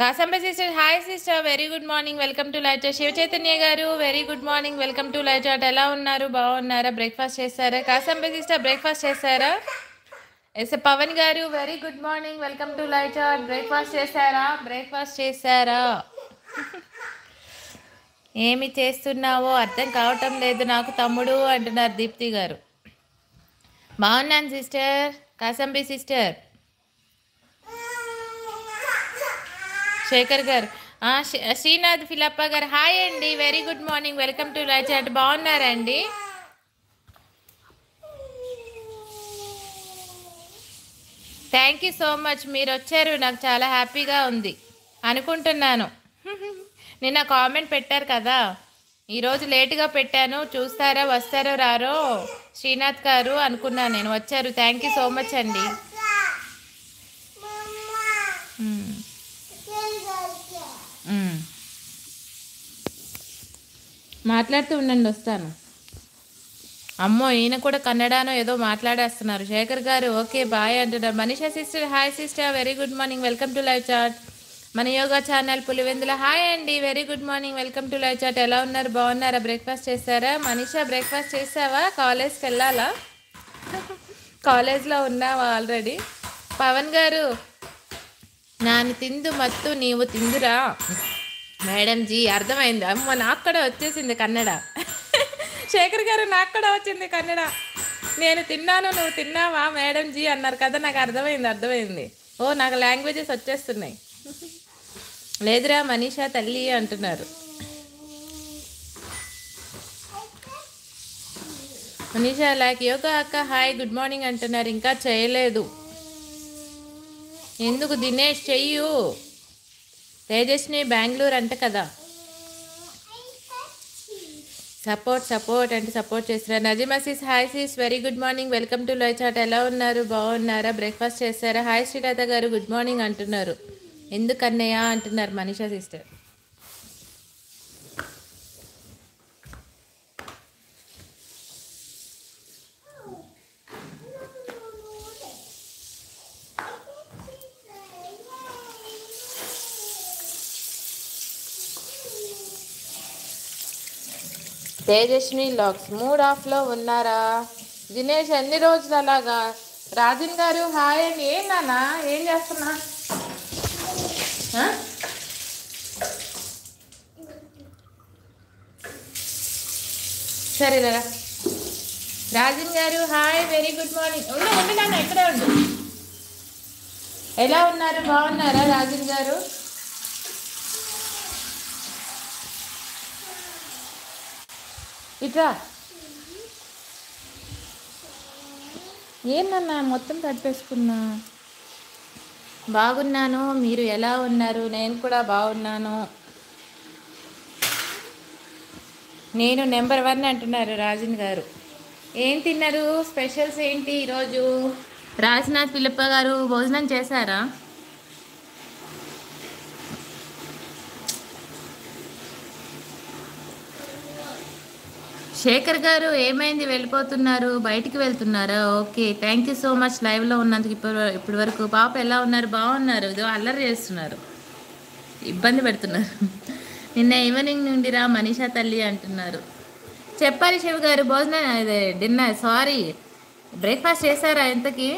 కాసంబ sister hi sister very good morning welcome to live chat. Shiva Chaitanya garu very good morning welcome to live chat. ఎలా ఉన్నారు? బాగున్నారా? Breakfast చేస్తారా? కాసంబ sister breakfast చేస్తారా? Yes Pavan garu very good morning welcome to live chat. Breakfast చేశారా? Breakfast చేశారా? ఏమి చేస్తున్నావో అర్థం కావటం లేదు నాకు తమ్ముడు అంటున్నారు దీప్తి గారు. బాగున్నాను సిస్టర్. కాసంబి సిస్టర్ శేఖర్ గారు శ్రీనాథ్ ఫిలప్ప గారు హాయ్ అండి very good morning welcome to live chat. బాగున్నారండి? థ్యాంక్ యూ సో మచ్, మీరు వచ్చారు నాకు చాలా హ్యాపీగా ఉంది అనుకుంటున్నాను. నిన్న కామెంట్ పెట్టారు కదా, ఈరోజు లేటుగా పెట్టాను, చూస్తారా వస్తారో రారో శ్రీనాథ్ గారు అనుకున్నాను నేను. వచ్చారు, థ్యాంక్ యూ సో మచ్ అండి. మాట్లాడుతూ ఉండండి వస్తాను. అమ్మో ఈయన కూడా కన్నడనో ఏదో మాట్లాడేస్తున్నారు. శేఖర్ గారు ఓకే బాయ్ అంటున్నారు. Manisha sister hi sister very good morning welcome to live chat. మన యోగా ఛానల్ పులివెందుల హాయ్ అండి very good morning welcome to live chat. ఎలా ఉన్నారు? బాగున్నారా? బ్రేక్ఫాస్ట్ చేస్తారా? మనీషా బ్రేక్ఫాస్ట్ చేసావా? కాలేజ్కి వెళ్ళాలా? కాలేజ్లో ఉన్నావా ఆల్రెడీ? పవన్ గారు నాను తిందు మత్తు నీవు తిందురా మేడం జీ. అర్థమైంది. అమ్మ నాకు కూడా వచ్చేసింది కన్నడ. శేఖర్ గారు నాకు కూడా వచ్చింది కన్నడ. నేను తిన్నాను నువ్వు తిన్నావా మేడం జీ అన్నారు కదా, నాకు అర్థమైంది. ఓ నాకు లాంగ్వేజెస్ వచ్చేస్తున్నాయి. లేదురా మనీషా తల్లి అంటున్నారు. మనీషా లైక్ యోగా అక్క హాయ్ గుడ్ మార్నింగ్ అంటున్నారు. ఇంకా చేయలేదు ఎందుకు దినేష్? చెయ్యు. తేజస్ని బెంగళూరు అంట కదా. సపోర్ట్ అంటే సపోర్ట్ చేస్తున్నారు. Nazima sis hi sis very good morning welcome to live chat. ఎలా ఉన్నారు? బాగున్నారా? బ్రేక్ఫాస్ట్ చేస్తారా? హాయ్ శ్రీలత గారు గుడ్ మార్నింగ్ అంటున్నారు. ఎందుకన్నయ్య అంటున్నారు మనీషా సిస్టర్. తేజస్విని లాక్స్ మూడ్ ఆఫ్లో ఉన్నారా? దినేష్ ఎన్ని రోజులు అలాగా? రాజన్ గారు హాయ్ అండి. ఏంటన్నా ఏం చేస్తున్నా? సరేరా రాజన్ గారు హాయ్ వెరీ గుడ్ మార్నింగ్. ఉండు నాన్న ఎక్కడే ఉండు. ఎలా ఉన్నారు? బాగున్నారా రాజన్ గారు? ఇట్రా. ఏంటన్నా మొత్తం కట్టేసుకున్నా. బాగున్నాను, మీరు ఎలా ఉన్నారు? నేను కూడా బాగున్నాను. నేను నెంబర్ 1 అంటున్నారు రాజన్ గారు. ఏం తిన్నారు? స్పెషల్స్ ఏంటి ఈరోజు? రాజ్నాథ్ పిల్లప్ప గారు భోజనం చేశారా? శేఖర్ గారు ఏమైంది? వెళ్ళిపోతున్నారు? బయటికి వెళ్తున్నారా? Okay thank you so much లైవ్లో ఉన్నందుకు ఇప్పటి వరకు. పాప ఎలా ఉన్నారు? బాగున్నారు. ఇదో అల్లరి చేస్తున్నారు, ఇబ్బంది పెడుతున్నారు. నిన్న ఈవినింగ్ నుండి రా మనీషా తల్లి అంటున్నారు. చెప్పాలి శివ గారు భోజనం అదే డిన్నర్ సారీ బ్రేక్ఫాస్ట్ చేశారా? ఎంతకి?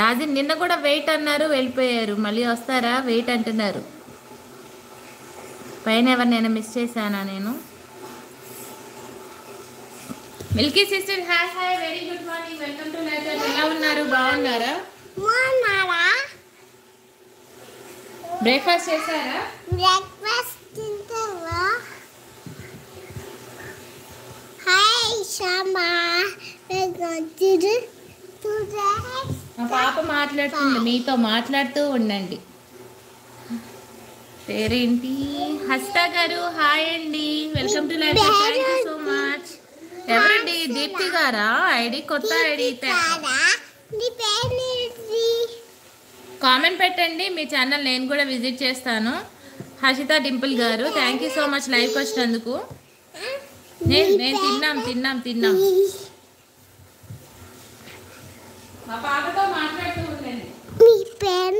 రాజన్ నిన్న కూడా వెయిట్ అన్నారు వెళ్ళిపోయారు, మళ్ళీ వస్తారా వెయిట్ అంటున్నారు. పైన ఎవరినైనా మిస్ చేశానా నేను? Milky sister hi hi very good morning welcome to live chat. ఎలా ఉన్నారు? బాగున్నారా? బ్రేక్ఫాస్ట్ చేశారా? బ్రేక్ఫాస్ట్ తింటావా? హాయ్ షామా మా పాప మాట్లాడుతుంది, మీతో మాట్లాడుతూ ఉండండి. పేరేంటి? హస్తా గారు హాయ్ అండి welcome to live chat. Thank you so much. ఎవరండి? దీప్తి గారా? ఐడి కొత్త ఐడి. కామెంట్ పెట్టండి మీ ఛానల్, నేను కూడా విజిట్ చేస్తాను. హర్షిత డింపుల్ గారు థ్యాంక్ యూ సో మచ్ లైవ్కి వచ్చినందుకు. నేను తిన్నాం. మా పాపతో మాట్లాడుతూ ఉండండి. మీ పేరు